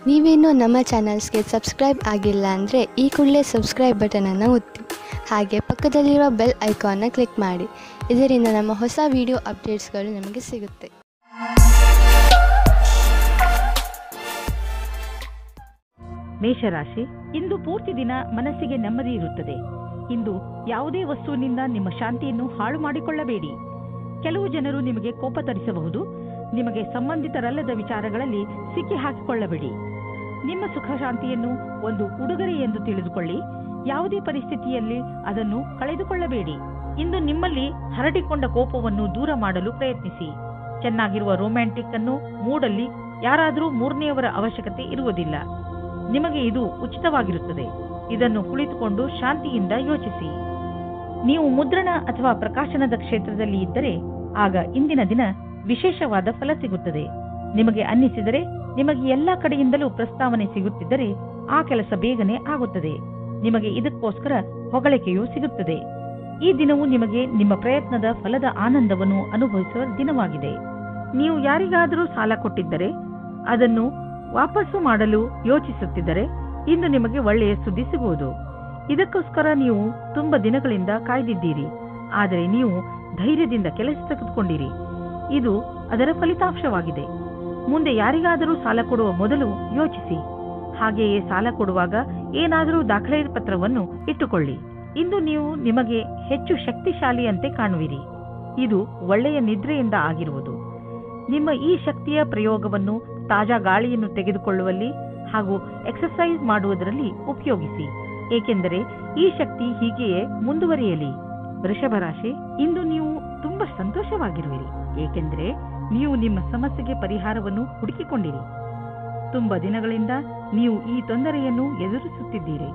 ನೀವೇನೂ ನಮ್ಮ ಚಾನಲ್ಸ್ಗೆ ಸಬ್ಸ್ಕ್ರೈಬ್ ಆಗಿಲ್ಲ ಅಂದರೆ ಈ ಕೂಡಲೇ ಸಬ್ಸ್ಕ್ರೈಬ್ ಬಟನನ್ನು ಒತ್ತಿ ಹಾಗೆ ಪಕ್ಕದಲ್ಲಿರುವ ಬೆಲ್ ಐಕಾನ್ನ ಕ್ಲಿಕ್ ಮಾಡಿ. ಇದರಿಂದ ನಮ್ಮ ಹೊಸ ವಿಡಿಯೋ ಅಪ್ಡೇಟ್ಸ್ಗಳು ನಿಮಗೆ ಸಿಗುತ್ತೆ. ಮೇಷರಾಶಿ, ಇಂದು ಪೂರ್ತಿ ದಿನ ಮನಸ್ಸಿಗೆ ನೆಮ್ಮದಿ ಇರುತ್ತದೆ. ಇಂದು ಯಾವುದೇ ವಸ್ತುವಿನಿಂದ ನಿಮ್ಮ ಶಾಂತಿಯನ್ನು ಹಾಳು ಮಾಡಿಕೊಳ್ಳಬೇಡಿ. ಕೆಲವು ಜನರು ನಿಮಗೆ ಕೋಪ ತರಿಸಬಹುದು. ನಿಮಗೆ ಸಂಬಂಧಿತರಲ್ಲದ ವಿಚಾರಗಳಲ್ಲಿ ಸಿಕ್ಕಿ ಹಾಕಿಕೊಳ್ಳಬೇಡಿ. ನಿಮ್ಮ ಸುಖ ಶಾಂತಿಯನ್ನು ಒಂದು ಉಡುಗೊರೆ ಎಂದು ತಿಳಿದುಕೊಳ್ಳಿ. ಯಾವುದೇ ಪರಿಸ್ಥಿತಿಯಲ್ಲಿ ಅದನ್ನು ಕಳೆದುಕೊಳ್ಳಬೇಡಿ. ಇಂದು ನಿಮ್ಮಲ್ಲಿ ಹರಡಿಕೊಂಡ ಕೋಪವನ್ನು ದೂರ ಮಾಡಲು ಪ್ರಯತ್ನಿಸಿ. ಚೆನ್ನಾಗಿರುವ ರೊಮ್ಯಾಂಟಿಕ್ ಅನ್ನು ಮೂಡಲ್ಲಿ ಯಾರಾದರೂ ಮೂರನೆಯವರ ಅವಶ್ಯಕತೆ ಇರುವುದಿಲ್ಲ. ನಿಮಗೆ ಇದು ಉಚಿತವಾಗಿರುತ್ತದೆ. ಇದನ್ನು ಕುಳಿತುಕೊಂಡು ಶಾಂತಿಯಿಂದ ಯೋಚಿಸಿ. ನೀವು ಮುದ್ರಣ ಅಥವಾ ಪ್ರಕಾಶನದ ಕ್ಷೇತ್ರದಲ್ಲಿ ಇದ್ದರೆ ಆಗ ಇಂದಿನ ದಿನ ವಿಶೇಷವಾದ ಫಲ ಸಿಗುತ್ತದೆ. ನಿಮಗೆ ಅನ್ನಿಸಿದರೆ, ನಿಮಗೆ ಎಲ್ಲಾ ಕಡೆಯಿಂದಲೂ ಪ್ರಸ್ತಾವನೆ ಸಿಗುತ್ತಿದ್ದರೆ ಆ ಕೆಲಸ ಬೇಗನೆ ಆಗುತ್ತದೆ. ನಿಮಗೆ ಇದಕ್ಕೋಸ್ಕರ ಹೊಗಳಿಕೆಯೂ ಸಿಗುತ್ತದೆ. ಈ ದಿನವು ನಿಮಗೆ ನಿಮ್ಮ ಪ್ರಯತ್ನದ ಫಲದ ಆನಂದವನ್ನು ಅನುಭವಿಸುವ ದಿನವಾಗಿದೆ. ನೀವು ಯಾರಿಗಾದರೂ ಸಾಲ ಕೊಟ್ಟಿದ್ದರೆ ಅದನ್ನು ವಾಪಸ್ಸು ಮಾಡಲು ಯೋಚಿಸುತ್ತಿದ್ದರೆ ಇಂದು ನಿಮಗೆ ಒಳ್ಳೆಯ ಸುದ್ದಿ ಸಿಗುವುದು. ಇದಕ್ಕೋಸ್ಕರ ನೀವು ತುಂಬಾ ದಿನಗಳಿಂದ ಕಾಯ್ದಿದ್ದೀರಿ. ಆದರೆ ನೀವು ಧೈರ್ಯದಿಂದ ಕೆಲಸ ತೆಗೆದುಕೊಂಡಿರಿ. ಇದು ಅದರ ಫಲಿತಾಂಶವಾಗಿದೆ. ಮುಂದೆ ಯಾರಿಗಾದರೂ ಸಾಲ ಕೊಡುವ ಮೊದಲು ಯೋಚಿಸಿ. ಹಾಗೆಯೇ ಸಾಲ ಕೊಡುವಾಗ ಏನಾದರೂ ದಾಖಲೆ ಪತ್ರವನ್ನು ಇಟ್ಟುಕೊಳ್ಳಿ. ಇಂದು ನೀವು ನಿಮಗೆ ಹೆಚ್ಚು ಶಕ್ತಿಶಾಲಿಯಂತೆ ಕಾಣುವಿರಿ. ಇದು ಒಳ್ಳೆಯ ನಿದ್ರೆಯಿಂದ ಆಗಿರುವುದು. ನಿಮ್ಮ ಈ ಶಕ್ತಿಯ ಪ್ರಯೋಗವನ್ನು ತಾಜಾ ಗಾಳಿಯನ್ನು ತೆಗೆದುಕೊಳ್ಳುವಲ್ಲಿ ಹಾಗೂ ಎಕ್ಸರ್ಸೈಸ್ ಮಾಡುವುದರಲ್ಲಿ ಉಪಯೋಗಿಸಿ. ಏಕೆಂದರೆ ಈ ಶಕ್ತಿ ಹೀಗೆಯೇ ಮುಂದುವರಿಯಲಿ. ವೃಷಭ ರಾಶಿ, ಇಂದು ನೀವು ತುಂಬಾ ಸಂತೋಷವಾಗಿರುವಿರಿ. ಏಕೆಂದರೆ ನೀವು ನಿಮ್ಮ ಸಮಸ್ಯೆಗೆ ಪರಿಹಾರವನ್ನು ಹುಡುಕಿಕೊಂಡಿರಿ. ತುಂಬಾ ದಿನಗಳಿಂದ ನೀವು ಈ ತೊಂದರೆಯನ್ನು ಎದುರಿಸುತ್ತಿದ್ದೀರಿ.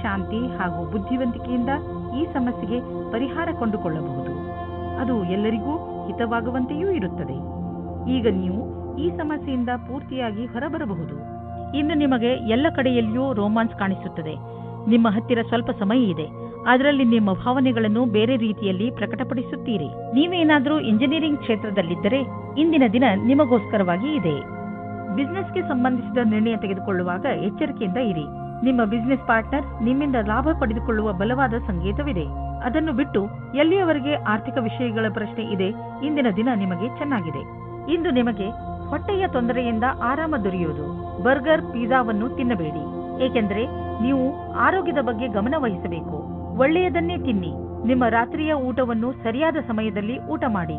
ಶಾಂತಿ ಹಾಗೂ ಬುದ್ಧಿವಂತಿಕೆಯಿಂದ ಈ ಸಮಸ್ಯೆಗೆ ಪರಿಹಾರ ಕೊಂಡುಕೊಳ್ಳಬಹುದು. ಅದು ಎಲ್ಲರಿಗೂ ಹಿತವಾಗುವಂತೆಯೂ ಇರುತ್ತದೆ. ಈಗ ನೀವು ಈ ಸಮಸ್ಯೆಯಿಂದ ಪೂರ್ತಿಯಾಗಿ ಹೊರಬರಬಹುದು. ಇಂದು ನಿಮಗೆ ಎಲ್ಲ ಕಡೆಯಲ್ಲಿಯೂ ರೋಮಾನ್ಸ್ ಕಾಣಿಸುತ್ತದೆ. ನಿಮ್ಮ ಹತ್ತಿರ ಸ್ವಲ್ಪ ಸಮಯ ಇದೆ. ಅದರಲ್ಲಿ ನಿಮ್ಮ ಭಾವನೆಗಳನ್ನು ಬೇರೆ ರೀತಿಯಲ್ಲಿ ಪ್ರಕಟಪಡಿಸುತ್ತೀರಿ. ನೀವೇನಾದರೂ ಇಂಜಿನಿಯರಿಂಗ್ ಕ್ಷೇತ್ರದಲ್ಲಿದ್ದರೆ ಇಂದಿನ ದಿನ ನಿಮಗೋಸ್ಕರವಾಗಿ ಇದೆ. ಬಿಸ್ನೆಸ್ಗೆ ಸಂಬಂಧಿಸಿದ ನಿರ್ಣಯ ತೆಗೆದುಕೊಳ್ಳುವಾಗ ಎಚ್ಚರಿಕೆಯಿಂದ ಇರಿ. ನಿಮ್ಮ ಬಿಸ್ನೆಸ್ ಪಾರ್ಟ್ನರ್ ನಿಮ್ಮಿಂದ ಲಾಭ ಪಡೆದುಕೊಳ್ಳುವ ಬಲವಾದ ಸಂಕೇತವಿದೆ. ಅದನ್ನು ಬಿಟ್ಟು ಎಲ್ಲಿಯವರೆಗೆ ಆರ್ಥಿಕ ವಿಷಯಗಳ ಪ್ರಶ್ನೆ ಇದೆ, ಇಂದಿನ ದಿನ ನಿಮಗೆ ಚೆನ್ನಾಗಿದೆ. ಇಂದು ನಿಮಗೆ ಹೊಟ್ಟೆಯ ತೊಂದರೆಯಿಂದ ಆರಾಮ ದೊರೆಯುವುದು. ಬರ್ಗರ್, ಪಿಜ್ಜಾವನ್ನು ತಿನ್ನಬೇಡಿ. ಏಕೆಂದರೆ ನೀವು ಆರೋಗ್ಯದ ಬಗ್ಗೆ ಗಮನ ವಹಿಸಬೇಕು. ಒಳ್ಳೆಯದನ್ನೇ ತಿನ್ನಿ. ನಿಮ್ಮ ರಾತ್ರಿಯ ಊಟವನ್ನು ಸರಿಯಾದ ಸಮಯದಲ್ಲಿ ಊಟ ಮಾಡಿ.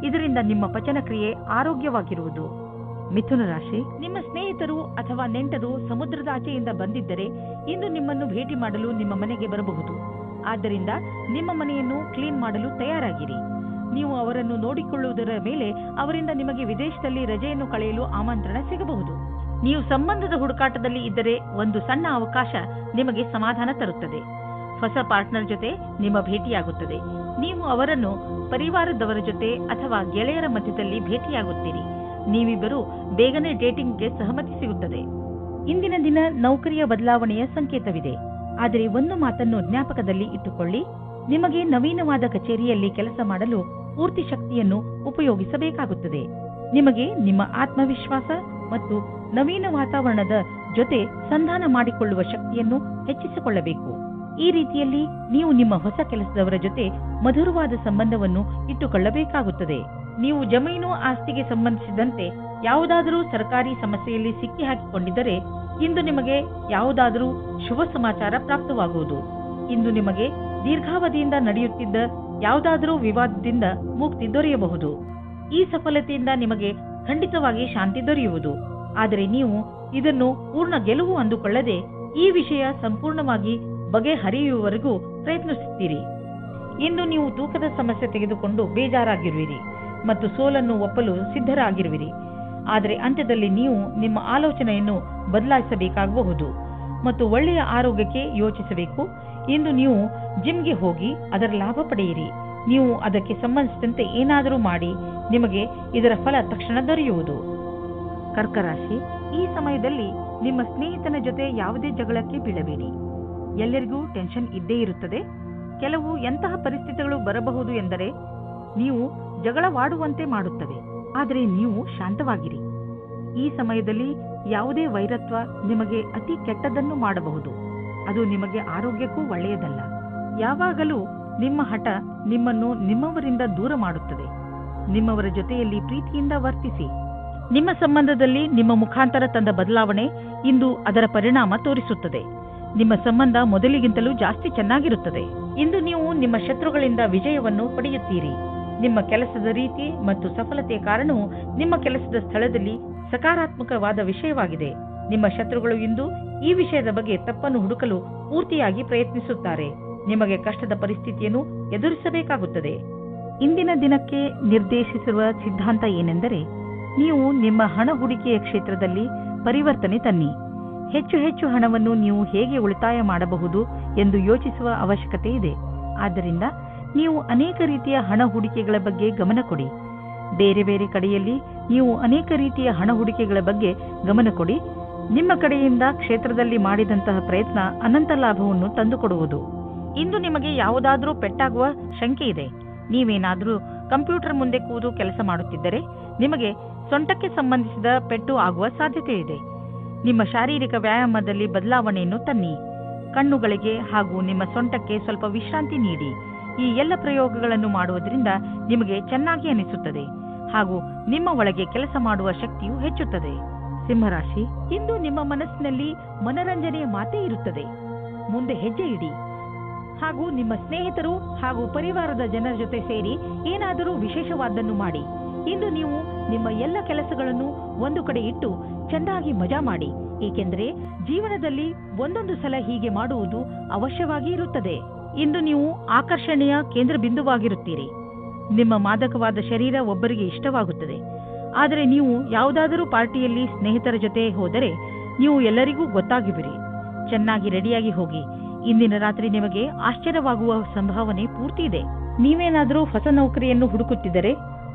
ಇದರಿಂದ ನಿಮ್ಮ ಪಚನ ಕ್ರಿಯೆ ಆರೋಗ್ಯವಾಗಿರುವುದು. ಮಿಥುನ ರಾಶಿ, ನಿಮ್ಮ ಸ್ನೇಹಿತರು ಅಥವಾ ನೆಂಟರು ಸಮುದ್ರದಾಚೆಯಿಂದ ಬಂದಿದ್ದರೆ ಇಂದು ನಿಮ್ಮನ್ನು ಭೇಟಿ ಮಾಡಲು ನಿಮ್ಮ ಮನೆಗೆ ಬರಬಹುದು. ಆದ್ದರಿಂದ ನಿಮ್ಮ ಮನೆಯನ್ನು ಕ್ಲೀನ್ ಮಾಡಲು ತಯಾರಾಗಿರಿ. ನೀವು ಅವರನ್ನು ನೋಡಿಕೊಳ್ಳುವುದರ ಮೇಲೆ ಅವರಿಂದ ನಿಮಗೆ ವಿದೇಶದಲ್ಲಿ ರಜೆಯನ್ನು ಕಳೆಯಲು ಆಮಂತ್ರಣ ಸಿಗಬಹುದು. ನೀವು ಸಂಬಂಧದ ಹುಡುಕಾಟದಲ್ಲಿ ಇದ್ದರೆ ಒಂದು ಸಣ್ಣ ಅವಕಾಶ ನಿಮಗೆ ಸಮಾಧಾನ ತರುತ್ತದೆ. ಹೊಸ ಪಾರ್ಟ್ನರ್ ಜೊತೆ ನಿಮ್ಮ ಭೇಟಿಯಾಗುತ್ತದೆ. ನೀವು ಅವರನ್ನು ಪರಿವಾರದವರ ಜೊತೆ ಅಥವಾ ಗೆಳೆಯರ ಮಧ್ಯದಲ್ಲಿ ಭೇಟಿಯಾಗುತ್ತೀರಿ. ನೀವಿಬ್ಬರು ಬೇಗನೆ ಡೇಟಿಂಗ್ಗೆ ಸಹಮತಿ ಸಿಗುತ್ತದೆ. ಇಂದಿನ ದಿನ ನೌಕರಿಯ ಬದಲಾವಣೆಯ ಸಂಕೇತವಿದೆ. ಆದರೆ ಒಂದು ಮಾತನ್ನು ಜ್ಞಾಪಕದಲ್ಲಿ ಇಟ್ಟುಕೊಳ್ಳಿ. ನಿಮಗೆ ನವೀನವಾದ ಕಚೇರಿಯಲ್ಲಿ ಕೆಲಸ ಮಾಡಲು ಪೂರ್ತಿ ಶಕ್ತಿಯನ್ನು ಉಪಯೋಗಿಸಬೇಕಾಗುತ್ತದೆ. ನಿಮಗೆ ನಿಮ್ಮ ಆತ್ಮವಿಶ್ವಾಸ ಮತ್ತು ನವೀನ ವಾತಾವರಣದ ಜೊತೆ ಸಂಧಾನ ಮಾಡಿಕೊಳ್ಳುವ ಶಕ್ತಿಯನ್ನು ಹೆಚ್ಚಿಸಿಕೊಳ್ಳಬೇಕು. ಈ ರೀತಿಯಲ್ಲಿ ನೀವು ನಿಮ್ಮ ಹೊಸ ಕೆಲಸದವರ ಜೊತೆ ಮಧುರವಾದ ಸಂಬಂಧವನ್ನು ಇಟ್ಟುಕೊಳ್ಳಬೇಕಾಗುತ್ತದೆ. ನೀವು ಜಮೀನು ಆಸ್ತಿಗೆ ಸಂಬಂಧಿಸಿದಂತೆ ಯಾವುದಾದರೂ ಸರ್ಕಾರಿ ಸಮಸ್ಯೆಯಲ್ಲಿ ಸಿಕ್ಕಿ ಹಾಕಿಕೊಂಡಿದ್ದರೆ ಇಂದು ನಿಮಗೆ ಯಾವುದಾದರೂ ಶುಭ ಸಮಾಚಾರ ಪ್ರಾಪ್ತವಾಗುವುದು. ಇಂದು ನಿಮಗೆ ದೀರ್ಘಾವಧಿಯಿಂದ ನಡೆಯುತ್ತಿದ್ದ ಯಾವುದಾದರೂ ವಿವಾದದಿಂದ ಮುಕ್ತಿ ದೊರೆಯಬಹುದು. ಈ ಸಫಲತೆಯಿಂದ ನಿಮಗೆ ಖಂಡಿತವಾಗಿ ಶಾಂತಿ ದೊರೆಯುವುದು. ಆದರೆ ನೀವು ಇದನ್ನು ಪೂರ್ಣ ಗೆಲುವು ಅಂದುಕೊಳ್ಳದೆ ಈ ವಿಷಯ ಸಂಪೂರ್ಣವಾಗಿ ಬಗೆಹರಿಯುವವರೆಗೂ ಪ್ರಯತ್ನಿಸುತ್ತೀರಿ. ಇಂದು ನೀವು ತೂಕದ ಸಮಸ್ಯೆ ತೆಗೆದುಕೊಂಡು ಬೇಜಾರಾಗಿರುವಿರಿ ಮತ್ತು ಸೋಲನ್ನು ಒಪ್ಪಲು ಸಿದ್ಧರಾಗಿರುವಿರಿ. ಆದರೆ ಅಂತ್ಯದಲ್ಲಿ ನೀವು ನಿಮ್ಮ ಆಲೋಚನೆಯನ್ನು ಬದಲಾಯಿಸಬೇಕಾಗಬಹುದು ಮತ್ತು ಒಳ್ಳೆಯ ಆರೋಗ್ಯಕ್ಕೆ ಯೋಚಿಸಬೇಕು. ಇಂದು ನೀವು ಜಿಮ್ಗೆ ಹೋಗಿ ಅದರ ಲಾಭ ಪಡೆಯಿರಿ. ನೀವು ಅದಕ್ಕೆ ಸಂಬಂಧಿಸಿದಂತೆ ಏನಾದರೂ ಮಾಡಿ. ನಿಮಗೆ ಇದರ ಫಲ ತಕ್ಷಣ ದೊರೆಯುವುದು. ಕರ್ಕ ರಾಶಿ, ಈ ಸಮಯದಲ್ಲಿ ನಿಮ್ಮ ಸ್ನೇಹಿತನ ಜೊತೆ ಯಾವುದೇ ಜಗಳಕ್ಕೆ ಬೀಳಬೇಡಿ. ಎಲ್ಲರಿಗೂ ಟೆನ್ಷನ್ ಇದ್ದೇ ಇರುತ್ತದೆ. ಕೆಲವು ಎಂತಹ ಪರಿಸ್ಥಿತಿಗಳು ಬರಬಹುದು ಎಂದರೆ ನೀವು ಜಗಳವಾಡುವಂತೆ ಮಾಡುತ್ತವೆ. ಆದರೆ ನೀವು ಶಾಂತವಾಗಿರಿ. ಈ ಸಮಯದಲ್ಲಿ ಯಾವುದೇ ವೈರತ್ವ ನಿಮಗೆ ಅತಿ ಕೆಟ್ಟದನ್ನು ಮಾಡಬಹುದು. ಅದು ನಿಮಗೆ ಆರೋಗ್ಯಕ್ಕೂ ಒಳ್ಳೆಯದಲ್ಲ. ಯಾವಾಗಲೂ ನಿಮ್ಮ ಹಠ ನಿಮ್ಮನ್ನು ನಿಮ್ಮವರಿಂದ ದೂರ ಮಾಡುತ್ತದೆ. ನಿಮ್ಮವರ ಜೊತೆಯಲ್ಲಿ ಪ್ರೀತಿಯಿಂದ ವರ್ತಿಸಿ. ನಿಮ್ಮ ಸಂಬಂಧದಲ್ಲಿ ನಿಮ್ಮ ಮುಖಾಂತರ ತಂದ ಬದಲಾವಣೆ ಇಂದು ಅದರ ಪರಿಣಾಮ ತೋರಿಸುತ್ತದೆ. ನಿಮ್ಮ ಸಂಬಂಧ ಮೊದಲಿಗಿಂತಲೂ ಜಾಸ್ತಿ ಚೆನ್ನಾಗಿರುತ್ತದೆ. ಇಂದು ನೀವು ನಿಮ್ಮ ಶತ್ರುಗಳಿಂದ ವಿಜಯವನ್ನು ಪಡೆಯುತ್ತೀರಿ. ನಿಮ್ಮ ಕೆಲಸದ ರೀತಿ ಮತ್ತು ಸಫಲತೆಯ ಕಾರಣವು ನಿಮ್ಮ ಕೆಲಸದ ಸ್ಥಳದಲ್ಲಿ ಸಕಾರಾತ್ಮಕವಾದ ವಿಷಯವಾಗಿದೆ. ನಿಮ್ಮ ಶತ್ರುಗಳು ಇಂದು ಈ ವಿಷಯದ ಬಗ್ಗೆ ತಪ್ಪನ್ನು ಹುಡುಕಲು ಪೂರ್ತಿಯಾಗಿ ಪ್ರಯತ್ನಿಸುತ್ತಾರೆ. ನಿಮಗೆ ಕಷ್ಟದ ಪರಿಸ್ಥಿತಿಯನ್ನು ಎದುರಿಸಬೇಕಾಗುತ್ತದೆ. ಇಂದಿನ ದಿನಕ್ಕೆ ನಿರ್ದೇಶಿಸಿರುವ ಸಿದ್ಧಾಂತ ಏನೆಂದರೆ, ನೀವು ನಿಮ್ಮ ಹಣ ಹೂಡಿಕೆಯ ಕ್ಷೇತ್ರದಲ್ಲಿ ಪರಿವರ್ತನೆ ತನ್ನಿ. ಹೆಚ್ಚು ಹೆಚ್ಚು ಹಣವನ್ನು ನೀವು ಹೇಗೆ ಉಳಿತಾಯ ಮಾಡಬಹುದು ಎಂದು ಯೋಚಿಸುವ ಅವಶ್ಯಕತೆ ಇದೆ. ಆದ್ದರಿಂದ ನೀವು ಅನೇಕ ರೀತಿಯ ಹಣ ಹೂಡಿಕೆಗಳ ಬಗ್ಗೆ ಗಮನ ಕೊಡಿ. ಬೇರೆ ಬೇರೆ ಕಡೆಯಲ್ಲಿ ನೀವು ಅನೇಕ ರೀತಿಯ ಹಣ ಹೂಡಿಕೆಗಳ ಬಗ್ಗೆ ಗಮನ ಕೊಡಿ. ನಿಮ್ಮ ಕಡೆಯಿಂದ ಕ್ಷೇತ್ರದಲ್ಲಿ ಮಾಡಿದಂತಹ ಪ್ರಯತ್ನ ಅನಂತ ಲಾಭವನ್ನು ತಂದುಕೊಡುವುದು. ಇಂದು ನಿಮಗೆ ಯಾವುದಾದರೂ ಪೆಟ್ಟಾಗುವ ಶಂಕೆ ಇದೆ. ನೀವೇನಾದರೂ ಕಂಪ್ಯೂಟರ್ ಮುಂದೆ ಕೂತು ಕೆಲಸ ಮಾಡುತ್ತಿದ್ದರೆ ನಿಮಗೆ ಸೊಂಟಕ್ಕೆ ಸಂಬಂಧಿಸಿದ ಪೆಟ್ಟು ಆಗುವ ಸಾಧ್ಯತೆ ಇದೆ. ನಿಮ್ಮ ಶಾರೀರಿಕ ವ್ಯಾಯಾಮದಲ್ಲಿ ಬದಲಾವಣೆಯನ್ನು ತನ್ನಿ. ಕಣ್ಣುಗಳಿಗೆ ಹಾಗೂ ನಿಮ್ಮ ಸೊಂಟಕ್ಕೆ ಸ್ವಲ್ಪ ವಿಶ್ರಾಂತಿ ನೀಡಿ. ಈ ಎಲ್ಲ ಪ್ರಯೋಗಗಳನ್ನು ಮಾಡುವುದರಿಂದ ನಿಮಗೆ ಚೆನ್ನಾಗಿ ಅನಿಸುತ್ತದೆ ಹಾಗೂ ನಿಮ್ಮ ಒಳಗೆ ಕೆಲಸ ಮಾಡುವ ಶಕ್ತಿಯು ಹೆಚ್ಚುತ್ತದೆ. ಸಿಂಹರಾಶಿ, ಇಂದು ನಿಮ್ಮ ಮನಸ್ಸಿನಲ್ಲಿ ಮನರಂಜನೆಯ ಮಾತೇ ಇರುತ್ತದೆ. ಮುಂದೆ ಹೆಜ್ಜೆ ಇಡಿ ಹಾಗೂ ನಿಮ್ಮ ಸ್ನೇಹಿತರು ಹಾಗೂ ಪರಿವಾರದ ಜನರ ಜೊತೆ ಸೇರಿ ಏನಾದರೂ ವಿಶೇಷವಾದನ್ನು ಮಾಡಿ. ಇಂದು ನೀವು ನಿಮ್ಮ ಎಲ್ಲ ಕೆಲಸಗಳನ್ನು ಒಂದು ಕಡೆ ಇಟ್ಟು ಚೆನ್ನಾಗಿ ಮಜಾ ಮಾಡಿ. ಏಕೆಂದರೆ ಜೀವನದಲ್ಲಿ ಒಂದೊಂದು ಸಲ ಹೀಗೆ ಮಾಡುವುದು ಅವಶ್ಯವಾಗಿ ಇರುತ್ತದೆ. ಇಂದು ನೀವು ಆಕರ್ಷಣೆಯ ಕೇಂದ್ರ ಬಿಂದುವಾಗಿರುತ್ತೀರಿ. ನಿಮ್ಮ ಮಾದಕವಾದ ಶರೀರ ಒಬ್ಬರಿಗೆ ಇಷ್ಟವಾಗುತ್ತದೆ. ಆದರೆ ನೀವು ಯಾವುದಾದರೂ ಪಾರ್ಟಿಯಲ್ಲಿ ಸ್ನೇಹಿತರ ಜೊತೆ ಹೋದರೆ ನೀವು ಎಲ್ಲರಿಗೂ ಗೊತ್ತಾಗಿಬಿರಿ. ಚೆನ್ನಾಗಿ ರೆಡಿಯಾಗಿ ಹೋಗಿ. ಇಂದಿನ ರಾತ್ರಿ ನಿಮಗೆ ಆಶ್ಚರ್ಯವಾಗುವ ಸಂಭಾವನೆ ಪೂರ್ತಿ ಇದೆ. ನೀವೇನಾದರೂ ಹೊಸ ನೌಕರಿಯನ್ನು ಹುಡುಕುತ್ತಿದ್ದರೆ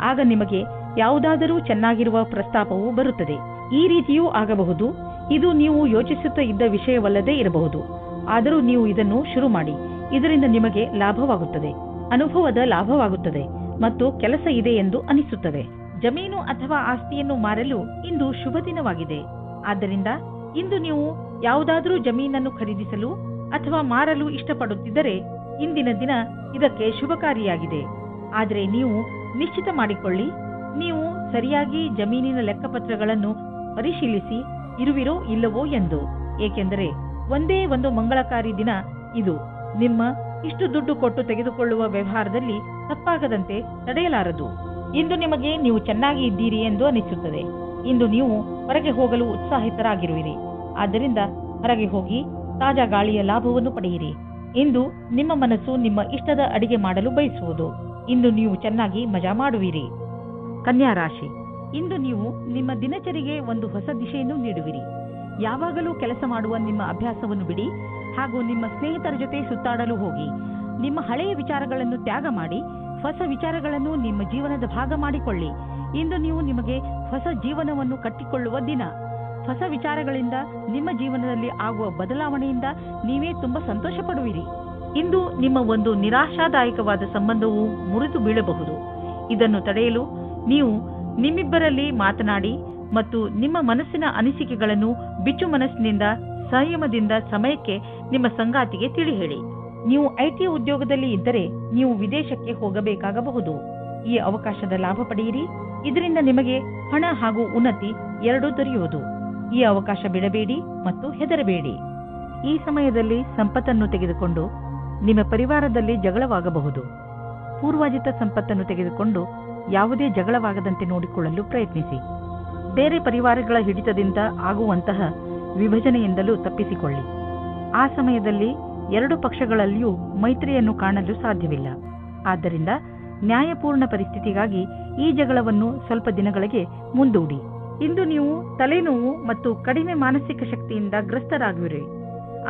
ಆಗ ನಿಮಗೆ ಯಾವುದಾದರೂ ಚೆನ್ನಾಗಿರುವ ಪ್ರಸ್ತಾಪವು ಬರುತ್ತದೆ. ಈ ರೀತಿಯೂ ಆಗಬಹುದು. ಇದು ನೀವು ಯೋಚಿಸುತ್ತಾ ಇದ್ದ ವಿಷಯವಲ್ಲದೇ ಇರಬಹುದು. ಆದರೂ ನೀವು ಇದನ್ನು ಶುರು ಮಾಡಿ. ಇದರಿಂದ ನಿಮಗೆ ಲಾಭವಾಗುತ್ತದೆ, ಅನುಭವದ ಲಾಭವಾಗುತ್ತದೆ ಮತ್ತು ಕೆಲಸ ಇದೆ ಎಂದು ಅನಿಸುತ್ತದೆ. ಜಮೀನು ಅಥವಾ ಆಸ್ತಿಯನ್ನು ಮಾರಲು ಇಂದು ಶುಭ ದಿನವಾಗಿದೆ. ಆದ್ದರಿಂದ ಇಂದು ನೀವು ಯಾವುದಾದರೂ ಜಮೀನನ್ನು ಖರೀದಿಸಲು ಅಥವಾ ಮಾರಲು ಇಷ್ಟಪಡುತ್ತಿದ್ದರೆ ಇಂದಿನ ದಿನ ಇದಕ್ಕೆ ಶುಭಕಾರಿಯಾಗಿದೆ. ಆದರೆ ನೀವು ನಿಶ್ಚಿತ ಮಾಡಿಕೊಳ್ಳಿ, ನೀವು ಸರಿಯಾಗಿ ಜಮೀನಿನ ಲೆಕ್ಕಪತ್ರಗಳನ್ನು ಪರಿಶೀಲಿಸಿ ಇರುವಿರೋ ಇಲ್ಲವೋ ಎಂದು. ಏಕೆಂದರೆ ಒಂದೇ ಒಂದು ಮಂಗಳಕಾರಿ ದಿನ ಇದು. ನಿಮ್ಮ ಇಷ್ಟು ದುಡ್ಡು ಕೊಟ್ಟು ತೆಗೆದುಕೊಳ್ಳುವ ವ್ಯವಹಾರದಲ್ಲಿ ತಪ್ಪಾಗದಂತೆ ತಡೆಯಲಾರದು. ಇಂದು ನಿಮಗೆ ನೀವು ಚೆನ್ನಾಗಿ ಇದ್ದೀರಿ ಎಂದು ಅನಿಸುತ್ತದೆ. ಇಂದು ನೀವು ಹೊರಗೆ ಹೋಗಲು ಉತ್ಸಾಹಿತರಾಗಿರುವಿರಿ. ಆದ್ದರಿಂದ ಹೊರಗೆ ಹೋಗಿ ತಾಜಾ ಗಾಳಿಯ ಲಾಭವನ್ನು ಪಡೆಯಿರಿ. ಇಂದು ನಿಮ್ಮ ಮನಸ್ಸು ನಿಮ್ಮ ಇಷ್ಟದ ಅಡಿಗೆ ಮಾಡಲು ಬಯಸುವುದು. ಇಂದು ನೀವು ಚೆನ್ನಾಗಿ ಮಜಾ ಮಾಡುವಿರಿ. ಕನ್ಯಾ ರಾಶಿ, ಇಂದು ನೀವು ನಿಮ್ಮ ದಿನಚರಿಗೆ ಒಂದು ಹೊಸ ದಿಶೆಯನ್ನು ನೀಡುವಿರಿ. ಯಾವಾಗಲೂ ಕೆಲಸ ಮಾಡುವ ನಿಮ್ಮ ಅಭ್ಯಾಸವನ್ನು ಬಿಡಿ ಹಾಗೂ ನಿಮ್ಮ ಸ್ನೇಹಿತರ ಜೊತೆ ಸುತ್ತಾಡಲು ಹೋಗಿ. ನಿಮ್ಮ ಹಳೆಯ ವಿಚಾರಗಳನ್ನು ತ್ಯಾಗ ಮಾಡಿ ಹೊಸ ವಿಚಾರಗಳನ್ನು ನಿಮ್ಮ ಜೀವನದ ಭಾಗ ಮಾಡಿಕೊಳ್ಳಿ. ಇಂದು ನೀವು ನಿಮಗೆ ಹೊಸ ಜೀವನವನ್ನು ಕಟ್ಟಿಕೊಳ್ಳುವ ದಿನ. ಹೊಸ ವಿಚಾರಗಳಿಂದ ನಿಮ್ಮ ಜೀವನದಲ್ಲಿ ಆಗುವ ಬದಲಾವಣೆಯಿಂದ ನೀವೇ ತುಂಬಾ ಸಂತೋಷ ಪಡುವಿರಿ. ಇಂದು ನಿಮ್ಮ ಒಂದು ನಿರಾಶಾದಾಯಕವಾದ ಸಂಬಂಧವು ಮುರಿದು ಬೀಳಬಹುದು. ಇದನ್ನು ತಡೆಯಲು ನೀವು ನಿಮ್ಮಿಬ್ಬರಲ್ಲಿ ಮಾತನಾಡಿ ಮತ್ತು ನಿಮ್ಮ ಮನಸ್ಸಿನ ಅನಿಸಿಕೆಗಳನ್ನು ಬಿಚ್ಚು ಮನಸ್ಸಿನಿಂದ ಸಂಯಮದಿಂದ ಸಮಯಕ್ಕೆ ನಿಮ್ಮ ಸಂಗಾತಿಗೆ ತಿಳಿ ಹೇಳಿ. ನೀವು ಐಟಿ ಉದ್ಯೋಗದಲ್ಲಿ ಇದ್ದರೆ ನೀವು ವಿದೇಶಕ್ಕೆ ಹೋಗಬೇಕಾಗಬಹುದು. ಈ ಅವಕಾಶದ ಲಾಭ ಪಡೆಯಿರಿ. ಇದರಿಂದ ನಿಮಗೆ ಹಣ ಹಾಗೂ ಉನ್ನತಿ ಎರಡೂ ದೊರೆಯುವುದು. ಈ ಅವಕಾಶ ಬಿಡಬೇಡಿ ಮತ್ತು ಹೆದರಬೇಡಿ. ಈ ಸಮಯದಲ್ಲಿ ಸಂಪತ್ತನ್ನು ತೆಗೆದುಕೊಂಡು ನಿಮ್ಮ ಪರಿವಾರದಲ್ಲಿ ಜಗಳವಾಗಬಹುದು. ಪೂರ್ವಾಜಿತ ಸಂಪತ್ತನ್ನು ತೆಗೆದುಕೊಂಡು ಯಾವುದೇ ಜಗಳವಾಗದಂತೆ ನೋಡಿಕೊಳ್ಳಲು ಪ್ರಯತ್ನಿಸಿ. ಬೇರೆ ಪರಿವಾರಗಳ ಹಿಡಿತದಿಂದ ಆಗುವಂತಹ ವಿಭಜನೆಯಿಂದಲೂ ತಪ್ಪಿಸಿಕೊಳ್ಳಿ. ಆ ಸಮಯದಲ್ಲಿ ಎರಡು ಪಕ್ಷಗಳಲ್ಲಿಯೂ ಮೈತ್ರಿಯನ್ನು ಕಾಣಲು ಸಾಧ್ಯವಿಲ್ಲ. ಆದ್ದರಿಂದ ನ್ಯಾಯಪೂರ್ಣ ಪರಿಸ್ಥಿತಿಗಾಗಿ ಈ ಜಗಳವನ್ನು ಸ್ವಲ್ಪ ದಿನಗಳಿಗೆ ಮುಂದೂಡಿ. ಇಂದು ನೀವು ತಲೆನೋವು ಮತ್ತು ಕಡಿಮೆ ಮಾನಸಿಕ ಶಕ್ತಿಯಿಂದ ಗ್ರಸ್ತರಾಗುವಿರಿ.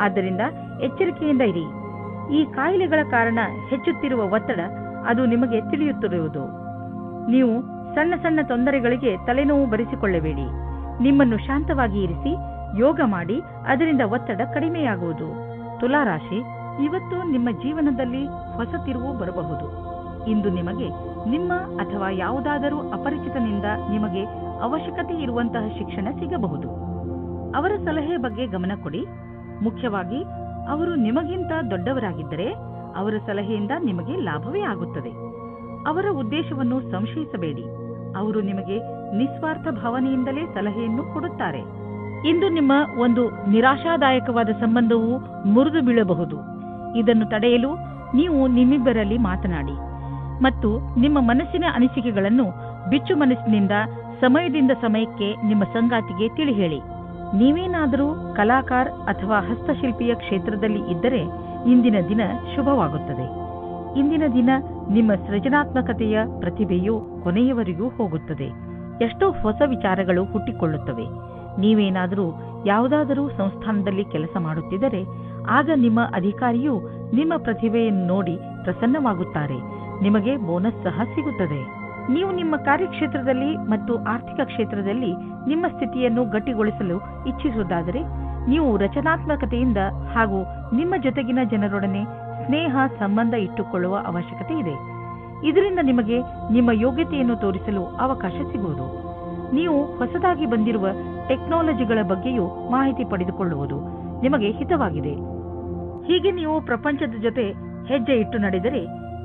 ಆದ್ದರಿಂದ ಎಚ್ಚರಿಕೆಯಿಂದ ಇರಿ. ಈ ಕಾಯಿಲೆಗಳ ಕಾರಣ ಹೆಚ್ಚುತ್ತಿರುವ ಒತ್ತಡ ಅದು ನಿಮಗೆ ತಿಳಿಯುತ್ತಿರುವುದು. ನೀವು ಸಣ್ಣ ಸಣ್ಣ ತೊಂದರೆಗಳಿಗೆ ತಲೆನೋವು ಬರೆಸಿಕೊಳ್ಳಬೇಡಿ. ನಿಮ್ಮನ್ನು ಶಾಂತವಾಗಿ ಇರಿಸಿ ಯೋಗ ಮಾಡಿ. ಅದರಿಂದ ಒತ್ತಡ ಕಡಿಮೆಯಾಗುವುದು. ತುಲಾರಾಶಿ, ಇವತ್ತು ನಿಮ್ಮ ಜೀವನದಲ್ಲಿ ಹೊಸ ತಿರುವು ಬರಬಹುದು. ಇಂದು ನಿಮಗೆ ನಿಮ್ಮ ಅಥವಾ ಯಾವುದಾದರೂ ಅಪರಿಚಿತನಿಂದ ನಿಮಗೆ ಅವಶ್ಯಕತೆ ಇರುವಂತಹ ಶಿಕ್ಷಣ ಸಿಗಬಹುದು. ಅವರ ಸಲಹೆ ಬಗ್ಗೆ ಗಮನ ಕೊಡಿ. ಮುಖ್ಯವಾಗಿ ಅವರು ನಿಮಗಿಂತ ದೊಡ್ಡವರಾಗಿದ್ದರೆ ಅವರ ಸಲಹೆಯಿಂದ ನಿಮಗೆ ಲಾಭವೇ ಆಗುತ್ತದೆ. ಅವರ ಉದ್ದೇಶವನ್ನು ಸಂಶಯಿಸಬೇಡಿ. ಅವರು ನಿಮಗೆ ನಿಸ್ವಾರ್ಥ ಭಾವನೆಯಿಂದಲೇ ಸಲಹೆಯನ್ನು ಕೊಡುತ್ತಾರೆ. ಇಂದು ನಿಮ್ಮ ಒಂದು ನಿರಾಶಾದಾಯಕವಾದ ಸಂಬಂಧವು ಮುರಿದು ಬೀಳಬಹುದು. ಇದನ್ನು ತಡೆಯಲು ನೀವು ನಿಮ್ಮಿಬ್ಬರಲ್ಲಿ ಮಾತನಾಡಿ ಮತ್ತು ನಿಮ್ಮ ಮನಸ್ಸಿನ ಅನಿಸಿಕೆಗಳನ್ನು ಬಿಚ್ಚು ಮನಸ್ಸಿನಿಂದ ಸಮಯದಿಂದ ಸಮಯಕ್ಕೆ ನಿಮ್ಮ ಸಂಗಾತಿಗೆ ತಿಳಿ ಹೇಳಿ. ನೀವೇನಾದರೂ ಕಲಾಕಾರ ಅಥವಾ ಹಸ್ತಶಿಲ್ಪಿಯ ಕ್ಷೇತ್ರದಲ್ಲಿ ಇದ್ದರೆ ಇಂದಿನ ದಿನ ಶುಭವಾಗುತ್ತದೆ. ಇಂದಿನ ದಿನ ನಿಮ್ಮ ಸೃಜನಾತ್ಮಕತೆಯ ಪ್ರತಿಭೆಯು ಕೊನೆಯವರೆಗೂ ಹೋಗುತ್ತದೆ. ಎಷ್ಟೋ ಹೊಸ ವಿಚಾರಗಳು ಹುಟ್ಟಿಕೊಳ್ಳುತ್ತವೆ. ನೀವೇನಾದರೂ ಯಾವುದಾದರೂ ಸಂಸ್ಥಾನದಲ್ಲಿ ಕೆಲಸ ಮಾಡುತ್ತಿದ್ದರೆ ಆಗ ನಿಮ್ಮ ಅಧಿಕಾರಿಯು ನಿಮ್ಮ ಪ್ರತಿಭೆಯನ್ನು ನೋಡಿ ಪ್ರಸನ್ನವಾಗುತ್ತಾರೆ. ನಿಮಗೆ ಬೋನಸ್ ಸಹ ಸಿಗುತ್ತದೆ. ನೀವು ನಿಮ್ಮ ಕಾರ್ಯಕ್ಷೇತ್ರದಲ್ಲಿ ಮತ್ತು ಆರ್ಥಿಕ ಕ್ಷೇತ್ರದಲ್ಲಿ ನಿಮ್ಮ ಸ್ಥಿತಿಯನ್ನು ಗಟ್ಟಿಗೊಳಿಸಲು ಇಚ್ಛಿಸುವುದಾದರೆ ನೀವು ರಚನಾತ್ಮಕತೆಯಿಂದ ಹಾಗೂ ನಿಮ್ಮ ಜೊತೆಗಿನ ಜನರೊಡನೆ ಸ್ನೇಹ ಸಂಬಂಧ ಇಟ್ಟುಕೊಳ್ಳುವ ಅವಶ್ಯಕತೆ ಇದೆ. ಇದರಿಂದ ನಿಮಗೆ ನಿಮ್ಮ ಯೋಗ್ಯತೆಯನ್ನು ತೋರಿಸಲು ಅವಕಾಶ ಸಿಗುವುದು. ನೀವು ಹೊಸದಾಗಿ ಬಂದಿರುವ ಟೆಕ್ನಾಲಜಿಗಳ ಬಗ್ಗೆಯೂ ಮಾಹಿತಿ ಪಡೆದುಕೊಳ್ಳುವುದು ನಿಮಗೆ ಹಿತವಾಗಿದೆ. ಹೀಗೆ ನೀವು ಪ್ರಪಂಚದ ಜೊತೆ ಹೆಜ್ಜೆ ಇಟ್ಟು ನಡೆದರೆ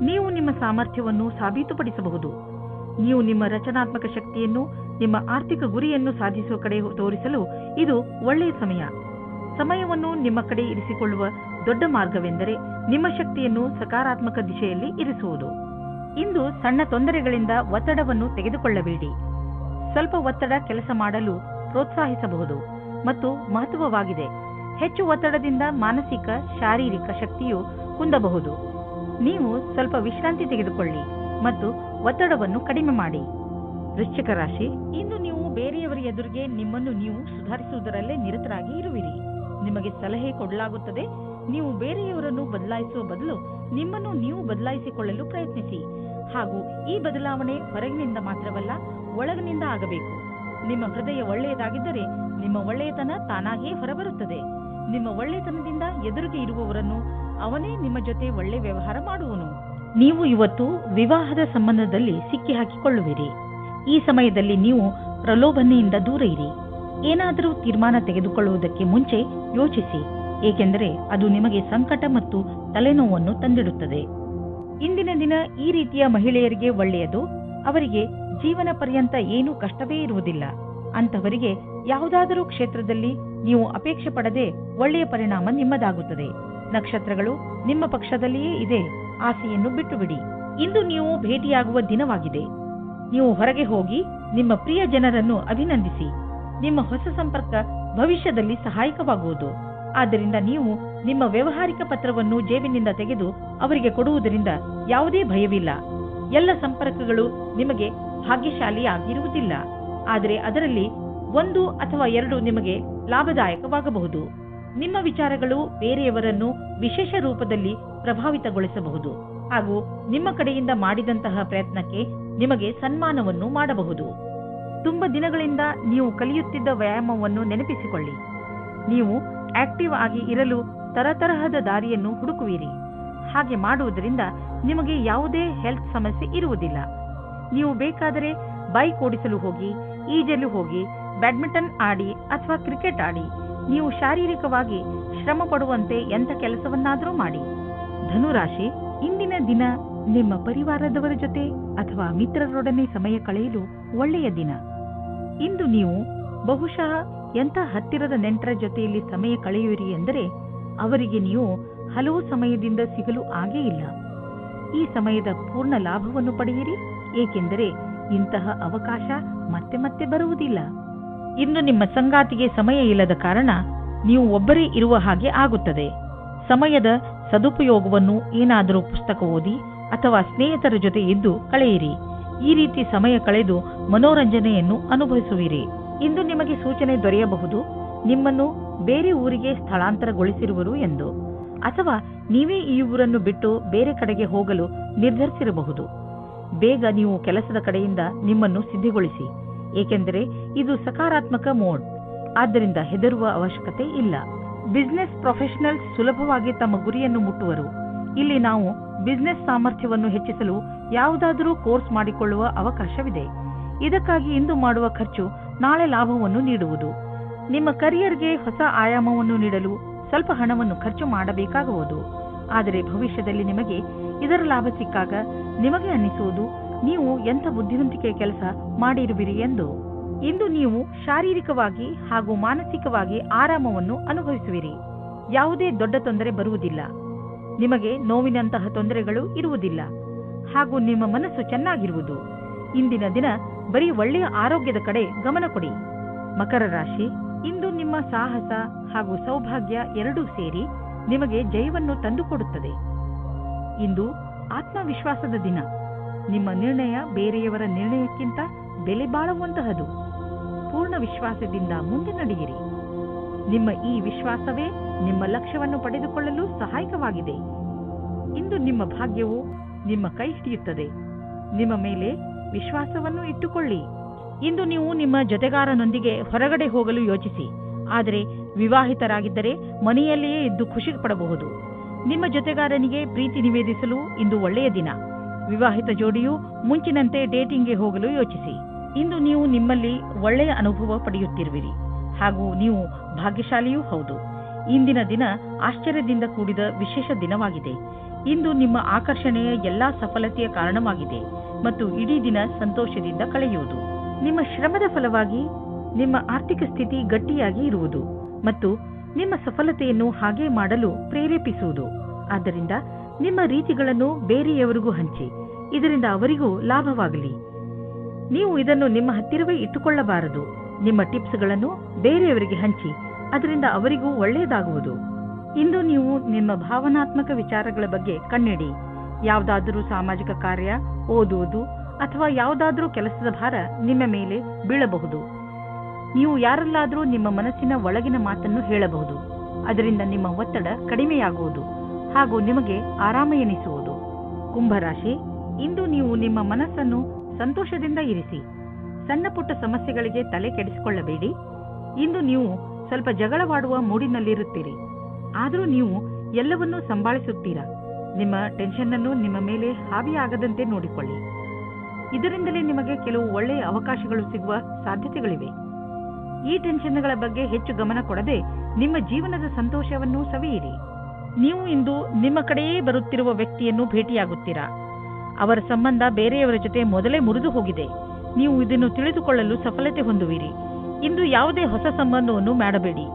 ನೀವು ನಿಮ್ಮ ಸಾಮರ್ಥ್ಯವನ್ನು ಸಾಬೀತುಪಡಿಸಬಹುದು. ನೀವು ನಿಮ್ಮ ರಚನಾತ್ಮಕ ಶಕ್ತಿಯನ್ನು ನಿಮ್ಮ ಆರ್ಥಿಕ ಗುರಿಯನ್ನು ಸಾಧಿಸುವ ಕಡೆ ತೋರಿಸಲು ಇದು ಒಳ್ಳೆಯ ಸಮಯ. ಸಮಯವನ್ನು ನಿಮ್ಮ ಕಡೆ ಇರಿಸಿಕೊಳ್ಳುವ ದೊಡ್ಡ ಮಾರ್ಗವೆಂದರೆ ನಿಮ್ಮ ಶಕ್ತಿಯನ್ನು ಸಕಾರಾತ್ಮಕ ದಿಶೆಯಲ್ಲಿ ಇರಿಸುವುದು. ಇಂದು ಸಣ್ಣ ತೊಂದರೆಗಳಿಂದ ಒತ್ತಡವನ್ನು ತೆಗೆದುಕೊಳ್ಳಬೇಡಿ. ಸ್ವಲ್ಪ ಒತ್ತಡ ಕೆಲಸ ಮಾಡಲು ಪ್ರೋತ್ಸಾಹಿಸಬಹುದು ಮತ್ತು ಮಹತ್ವವಾಗಿದೆ. ಹೆಚ್ಚು ಒತ್ತಡದಿಂದ ಮಾನಸಿಕ ಶಾರೀರಿಕ ಶಕ್ತಿಯು ಕುಂದಬಹುದು. ನೀವು ಸ್ವಲ್ಪ ವಿಶ್ರಾಂತಿ ತೆಗೆದುಕೊಳ್ಳಿ ಮತ್ತು ಒತ್ತಡವನ್ನು ಕಡಿಮೆ ಮಾಡಿ. ವೃಶ್ಚಿಕ ರಾಶಿ, ಇಂದು ನೀವು ಬೇರೆಯವರ ಎದುರಿಗೆ ನಿಮ್ಮನ್ನು ನೀವು ಸುಧಾರಿಸುವುದರಲ್ಲೇ ನಿರತರಾಗಿ ಇರುವಿರಿ. ನಿಮಗೆ ಸಲಹೆ ಕೊಡಲಾಗುತ್ತದೆ. ನೀವು ಬೇರೆಯವರನ್ನು ಬದಲಾಯಿಸುವ ಬದಲು ನಿಮ್ಮನ್ನು ನೀವು ಬದಲಾಯಿಸಿಕೊಳ್ಳಲು ಪ್ರಯತ್ನಿಸಿ. ಹಾಗೂ ಈ ಬದಲಾವಣೆ ಹೊರಗಿನಿಂದ ಮಾತ್ರವಲ್ಲ, ಒಳಗಿನಿಂದ ಆಗಬೇಕು. ನಿಮ್ಮ ಹೃದಯ ಒಳ್ಳೆಯದಾಗಿದ್ದರೆ ನಿಮ್ಮ ಒಳ್ಳೆಯತನ ತಾನಾಗಿಯೇ ಹೊರಬರುತ್ತದೆ. ನಿಮ್ಮ ಒಳ್ಳೆಯತನದಿಂದ ಎದುರಿಗೆ ಇರುವವರನ್ನು ಅವನೇ ನಿಮ್ಮ ಜೊತೆ ಒಳ್ಳೆ ವ್ಯವಹಾರ ಮಾಡುವನು. ನೀವು ಇವತ್ತು ವಿವಾಹದ ಸಂಬಂಧದಲ್ಲಿ ಸಿಕ್ಕಿ ಹಾಕಿಕೊಳ್ಳುವಿರಿ. ಈ ಸಮಯದಲ್ಲಿ ನೀವು ಪ್ರಲೋಭನೆಯಿಂದ ದೂರ ಇರಿ. ಏನಾದರೂ ತೀರ್ಮಾನ ತೆಗೆದುಕೊಳ್ಳುವುದಕ್ಕೆ ಮುಂಚೆ ಯೋಚಿಸಿ, ಏಕೆಂದರೆ ಅದು ನಿಮಗೆ ಸಂಕಟ ಮತ್ತು ತಲೆನೋವನ್ನು ತಂದಿಡುತ್ತದೆ. ಇಂದಿನ ದಿನ ಈ ರೀತಿಯ ಮಹಿಳೆಯರಿಗೆ ಒಳ್ಳೆಯದು. ಅವರಿಗೆ ಜೀವನ ಪರ್ಯಂತ ಏನೂ ಕಷ್ಟವೇ ಇರುವುದಿಲ್ಲ. ಅಂತವರಿಗೆ ಯಾವುದಾದರೂ ಕ್ಷೇತ್ರದಲ್ಲಿ ನೀವು ಅಪೇಕ್ಷೆ ಪಡದೆ ಒಳ್ಳೆಯ ಪರಿಣಾಮ ನಿಮ್ಮದಾಗುತ್ತದೆ. ನಕ್ಷತ್ರಗಳು ನಿಮ್ಮ ಪಕ್ಷದಲ್ಲಿಯೇ ಇದೆ. ಆಸೆಯನ್ನು ಬಿಟ್ಟು ಬಿಡಿ. ಇಂದು ನೀವು ಭೇಟಿಯಾಗುವ ದಿನವಾಗಿದೆ. ನೀವು ಹೊರಗೆ ಹೋಗಿ ನಿಮ್ಮ ಪ್ರಿಯ ಜನರನ್ನು ಅಭಿನಂದಿಸಿ. ನಿಮ್ಮ ಹೊಸ ಸಂಪರ್ಕ ಭವಿಷ್ಯದಲ್ಲಿ ಸಹಾಯಕವಾಗುವುದು. ಆದ್ದರಿಂದ ನೀವು ನಿಮ್ಮ ವ್ಯವಹಾರಿಕ ಪತ್ರವನ್ನು ಜೇಬಿನಿಂದ ತೆಗೆದು ಅವರಿಗೆ ಕೊಡುವುದರಿಂದ ಯಾವುದೇ ಭಯವಿಲ್ಲ. ಎಲ್ಲ ಸಂಪರ್ಕಗಳು ನಿಮಗೆ ಭಾಗ್ಯಶಾಲಿಯಾಗಿರುವುದಿಲ್ಲ, ಆದರೆ ಅದರಲ್ಲಿ 1 ಅಥವಾ 2 ನಿಮಗೆ ಲಾಭದಾಯಕವಾಗಬಹುದು. ನಿಮ್ಮ ವಿಚಾರಗಳು ಬೇರೆಯವರನ್ನು ವಿಶೇಷ ರೂಪದಲ್ಲಿ ಪ್ರಭಾವಿತಗೊಳಿಸಬಹುದು ಹಾಗೂ ನಿಮ್ಮ ಕಡೆಯಿಂದ ಮಾಡಿದಂತಹ ಪ್ರಯತ್ನಕ್ಕೆ ನಿಮಗೆ ಸನ್ಮಾನವನ್ನು ಮಾಡಬಹುದು. ತುಂಬ ದಿನಗಳಿಂದ ನೀವು ಕಲಿಯುತ್ತಿದ್ದ ವ್ಯಾಯಾಮವನ್ನು ನೆನಪಿಸಿಕೊಳ್ಳಿ. ನೀವು ಆಕ್ಟಿವ್ ಆಗಿ ಇರಲು ತರತರಹದ ದಾರಿಯನ್ನು ಹುಡುಕುವಿರಿ. ಹಾಗೆ ಮಾಡುವುದರಿಂದ ನಿಮಗೆ ಯಾವುದೇ ಹೆಲ್ತ್ ಸಮಸ್ಯೆ ಇರುವುದಿಲ್ಲ. ನೀವು ಬೇಕಾದರೆ ಬೈಕ್ ಓಡಿಸಲು ಹೋಗಿ, ಈಜಲು ಹೋಗಿ, ಬ್ಯಾಡ್ಮಿಂಟನ್ ಆಡಿ ಅಥವಾ ಕ್ರಿಕೆಟ್ ಆಡಿ. ನೀವು ಶಾರೀರಿಕವಾಗಿ ಶ್ರಮ ಪಡುವಂತೆ ಎಂಥ ಕೆಲಸವನ್ನಾದರೂ ಮಾಡಿ. ಧನುರಾಶಿ, ಇಂದಿನ ದಿನ ನಿಮ್ಮ ಪರಿವಾರದವರ ಜೊತೆ ಅಥವಾ ಮಿತ್ರರೊಡನೆ ಸಮಯ ಕಳೆಯಲು ಒಳ್ಳೆಯ ದಿನ. ಇಂದು ನೀವು ಬಹುಶಃ ಎಂಥ ಹತ್ತಿರದ ನೆಂಟರ ಜೊತೆಯಲ್ಲಿ ಸಮಯ ಕಳೆಯುವಿರಿ ಎಂದರೆ ಅವರಿಗೆ ನೀವು ಹಲವು ಸಮಯದಿಂದ ಸಿಗಲು ಆಗೇ ಇಲ್ಲ. ಈ ಸಮಯದ ಪೂರ್ಣ ಲಾಭವನ್ನು ಪಡೆಯಿರಿ, ಏಕೆಂದರೆ ಇಂತಹ ಅವಕಾಶ ಮತ್ತೆ ಮತ್ತೆ ಬರುವುದಿಲ್ಲ. ಇಂದು ನಿಮ್ಮ ಸಂಗಾತಿಗೆ ಸಮಯ ಇಲ್ಲದ ಕಾರಣ ನೀವು ಒಬ್ಬರೇ ಇರುವ ಹಾಗೆ ಆಗುತ್ತದೆ. ಸಮಯದ ಸದುಪಯೋಗವನ್ನು ಏನಾದರೂ ಪುಸ್ತಕ ಓದಿ ಅಥವಾ ಸ್ನೇಹಿತರ ಜೊತೆ ಇದ್ದು ಕಳೆಯಿರಿ. ಈ ರೀತಿ ಸಮಯ ಕಳೆದು ಮನೋರಂಜನೆಯನ್ನು ಅನುಭವಿಸುವಿರಿ. ಇಂದು ನಿಮಗೆ ಸೂಚನೆ ದೊರೆಯಬಹುದು, ನಿಮ್ಮನ್ನು ಬೇರೆ ಊರಿಗೆ ಸ್ಥಳಾಂತರಗೊಳಿಸಿರುವರು ಎಂದು, ಅಥವಾ ನೀವೇ ಈ ಊರನ್ನು ಬಿಟ್ಟು ಬೇರೆ ಕಡೆಗೆ ಹೋಗಲು ನಿರ್ಧರಿಸಿರಬಹುದು. ಬೇಗ ನೀವು ಕೆಲಸದ ಕಡೆಯಿಂದ ನಿಮ್ಮನ್ನು ಸಿದ್ಧಗೊಳಿಸಿ, ಏಕೆಂದರೆ ಇದು ಸಕಾರಾತ್ಮಕ ಮೋಡ್. ಆದ್ದರಿಂದ ಹೆದರುವ ಅವಶ್ಯಕತೆ ಇಲ್ಲ. ಬಿಸಿನೆಸ್ ಪ್ರೊಫೆಷನಲ್ಸ್ ಸುಲಭವಾಗಿ ತಮ್ಮ ಗುರಿಯನ್ನು ಮುಟ್ಟುವರು. ಇಲ್ಲಿ ನಾವು ಬಿಸಿನೆಸ್ ಸಾಮರ್ಥ್ಯವನ್ನು ಹೆಚ್ಚಿಸಲು ಯಾವುದಾದರೂ ಕೋರ್ಸ್ ಮಾಡಿಕೊಳ್ಳುವ ಅವಕಾಶವಿದೆ. ಇದಕ್ಕಾಗಿ ಇಂದು ಮಾಡುವ ಖರ್ಚು ನಾಳೆ ಲಾಭವನ್ನು ನೀಡುವುದು. ನಿಮ್ಮ ಕರಿಯರ್ಗೆ ಹೊಸ ಆಯಾಮವನ್ನು ನೀಡಲು ಸ್ವಲ್ಪ ಹಣವನ್ನು ಖರ್ಚು ಮಾಡಬೇಕಾಗುವುದು. ಆದರೆ ಭವಿಷ್ಯದಲ್ಲಿ ನಿಮಗೆ ಇದರ ಲಾಭ ಸಿಕ್ಕಾಗ ನಿಮಗೆ ಅನ್ನಿಸುವುದು ನೀವು ಎಂಥ ಬುದ್ಧಿವಂತಿಕೆ ಕೆಲಸ ಮಾಡಿರುವಿರಿ ಎಂದು. ಇಂದು ನೀವು ಶಾರೀರಿಕವಾಗಿ ಹಾಗೂ ಮಾನಸಿಕವಾಗಿ ಆರಾಮವನ್ನು ಅನುಭವಿಸುವಿರಿ. ಯಾವುದೇ ದೊಡ್ಡ ತೊಂದರೆ ಬರುವುದಿಲ್ಲ. ನಿಮಗೆ ನೋವಿನಂತಹ ತೊಂದರೆಗಳು ಇರುವುದಿಲ್ಲ ಹಾಗೂ ನಿಮ್ಮ ಮನಸ್ಸು ಚೆನ್ನಾಗಿರುವುದು. ಇಂದಿನ ದಿನ ಬರೀ ಒಳ್ಳೆಯ ಆರೋಗ್ಯದ ಕಡೆ ಗಮನ ಕೊಡಿ. ಮಕರ ರಾಶಿ, ಇಂದು ನಿಮ್ಮ ಸಾಹಸ ಹಾಗೂ ಸೌಭಾಗ್ಯ ಎರಡೂ ಸೇರಿ ನಿಮಗೆ ಜಯವನ್ನು ತಂದುಕೊಡುತ್ತದೆ. ಇಂದು ಆತ್ಮವಿಶ್ವಾಸದ ದಿನ. ನಿಮ್ಮ ನಿರ್ಣಯ ಬೇರೆಯವರ ನಿರ್ಣಯಕ್ಕಿಂತ ಬೆಲೆ ಬಾಳುವಂತಹದು. ಪೂರ್ಣ ವಿಶ್ವಾಸದಿಂದ ಮುಂದೆ ನಡೆಯಿರಿ. ನಿಮ್ಮ ಈ ವಿಶ್ವಾಸವೇ ನಿಮ್ಮ ಲಕ್ಷ್ಯವನ್ನು ಪಡೆದುಕೊಳ್ಳಲು ಸಹಾಯಕವಾಗಿದೆ. ಇಂದು ನಿಮ್ಮ ಭಾಗ್ಯವು ನಿಮ್ಮ ಕೈ ಹಿಡಿಯುತ್ತದೆ. ನಿಮ್ಮ ಮೇಲೆ ವಿಶ್ವಾಸವನ್ನು ಇಟ್ಟುಕೊಳ್ಳಿ. ಇಂದು ನೀವು ನಿಮ್ಮ ಜೊತೆಗಾರನೊಂದಿಗೆ ಹೊರಗಡೆ ಹೋಗಲು ಯೋಚಿಸಿ. ಆದರೆ ವಿವಾಹಿತರಾಗಿದ್ದರೆ ಮನೆಯಲ್ಲಿಯೇ ಇದ್ದು ಖುಷಿ ಪಡಬಹುದು. ನಿಮ್ಮ ಜೊತೆಗಾರನಿಗೆ ಪ್ರೀತಿ ನಿವೇದಿಸಲು ಇಂದು ಒಳ್ಳೆಯ ದಿನ. ವಿವಾಹಿತ ಜೋಡಿಯು ಮುಂಚಿನಂತೆ ಡೇಟಿಂಗ್ಗೆ ಹೋಗಲು ಯೋಚಿಸಿ. ಇಂದು ನೀವು ನಿಮ್ಮಲ್ಲಿ ಒಳ್ಳೆಯ ಅನುಭವ ಪಡೆಯುತ್ತಿರುವಿರಿ ಹಾಗೂ ನೀವು ಭಾಗ್ಯಶಾಲಿಯೂ ಹೌದು. ಇಂದಿನ ದಿನ ಆಶ್ಚರ್ಯದಿಂದ ಕೂಡಿದ ವಿಶೇಷ ದಿನವಾಗಿದೆ. ಇಂದು ನಿಮ್ಮ ಆಕರ್ಷಣೆಯ ಎಲ್ಲಾ ಸಫಲತೆಯ ಕಾರಣವಾಗಿದೆ ಮತ್ತು ಇಡೀ ದಿನ ಸಂತೋಷದಿಂದ ಕಳೆಯುವುದು. ನಿಮ್ಮ ಶ್ರಮದ ಫಲವಾಗಿ ನಿಮ್ಮ ಆರ್ಥಿಕ ಸ್ಥಿತಿ ಗಟ್ಟಿಯಾಗಿ ಇರುವುದು ಮತ್ತು ನಿಮ್ಮ ಸಫಲತೆಯನ್ನು ಹಾಗೆ ಮಾಡಲು ಪ್ರೇರೇಪಿಸುವುದು. ಆದ್ದರಿಂದ ನಿಮ್ಮ ರೀತಿಗಳನ್ನು ಬೇರೆಯವರಿಗೂ ಹಂಚಿ, ಇದರಿಂದ ಅವರಿಗೂ ಲಾಭವಾಗಲಿ. ನೀವು ಇದನ್ನು ನಿಮ್ಮ ಹತ್ತಿರವೇ ಇಟ್ಟುಕೊಳ್ಳಬಾರದು. ನಿಮ್ಮ ಟಿಪ್ಸ್ಗಳನ್ನು ಬೇರೆಯವರಿಗೆ ಹಂಚಿ, ಅದರಿಂದ ಅವರಿಗೂ ಒಳ್ಳೆಯದಾಗುವುದು. ಇಂದು ನೀವು ನಿಮ್ಮ ಭಾವನಾತ್ಮಕ ವಿಚಾರಗಳ ಬಗ್ಗೆ ಕಣ್ಣಿಡಿ. ಯಾವುದಾದರೂ ಸಾಮಾಜಿಕ ಕಾರ್ಯ, ಓದುವುದು ಅಥವಾ ಯಾವುದಾದರೂ ಕೆಲಸದ ಭಾರ ನಿಮ್ಮ ಮೇಲೆ ಬೀಳಬಹುದು. ನೀವು ಯಾರಲ್ಲಾದರೂ ನಿಮ್ಮ ಮನಸ್ಸಿನ ಒಳಗಿನ ಮಾತನ್ನು ಹೇಳಬಹುದು. ಅದರಿಂದ ನಿಮ್ಮ ಒತ್ತಡ ಕಡಿಮೆಯಾಗುವುದು ಹಾಗೂ ನಿಮಗೆ ಆರಾಮ ಎನಿಸುವುದು. ಕುಂಭರಾಶಿ, ಇಂದು ನೀವು ನಿಮ್ಮ ಮನಸ್ಸನ್ನು ಸಂತೋಷದಿಂದ ಇರಿಸಿ. ಸಣ್ಣ ಪುಟ್ಟ ಸಮಸ್ಯೆಗಳಿಗೆ ತಲೆ ಕೆಡಿಸಿಕೊಳ್ಳಬೇಡಿ. ಇಂದು ನೀವು ಸ್ವಲ್ಪ ಜಗಳವಾಡುವ ಮೂಡಿನಲ್ಲಿರುತ್ತೀರಿ. ಆದರೂ ನೀವು ಎಲ್ಲವನ್ನೂ ಸಂಭಾಳಿಸುತ್ತೀರಾ. ನಿಮ್ಮ ಟೆನ್ಷನ್ ಅನ್ನು ನಿಮ್ಮ ಮೇಲೆ ಹಾವಿಯಾಗದಂತೆ ನೋಡಿಕೊಳ್ಳಿ. ಇದರಿಂದಲೇ ನಿಮಗೆ ಕೆಲವು ಒಳ್ಳೆಯ ಅವಕಾಶಗಳು ಸಿಗುವ ಸಾಧ್ಯತೆಗಳಿವೆ. ಈ ಟೆನ್ಷನ್ಗಳ ಬಗ್ಗೆ ಹೆಚ್ಚು ಗಮನ ಕೊಡದೆ ನಿಮ್ಮ ಜೀವನದ ಸಂತೋಷವನ್ನು ಸವಿಯಿರಿ. ನೀವು ಇಂದು ನಿಮ್ಮ ಕಡೆಯೇ ಬರುತ್ತಿರುವ ವ್ಯಕ್ತಿಯನ್ನು ಭೇಟಿಯಾಗುತ್ತೀರಾ. ಅವರ ಸಂಬಂಧ ಬೇರೆಯವರ ಜೊತೆ ಮೊದಲೇ ಮುರಿದು ಹೋಗಿದೆ. ನೀವು ಇದನ್ನು ತಿಳಿದುಕೊಳ್ಳಲು ಸಫಲತೆ ಹೊಂದುವಿರಿ. ಇಂದು ಯಾವುದೇ ಹೊಸ ಸಂಬಂಧವನ್ನು ಮಾಡಬೇಡಿ.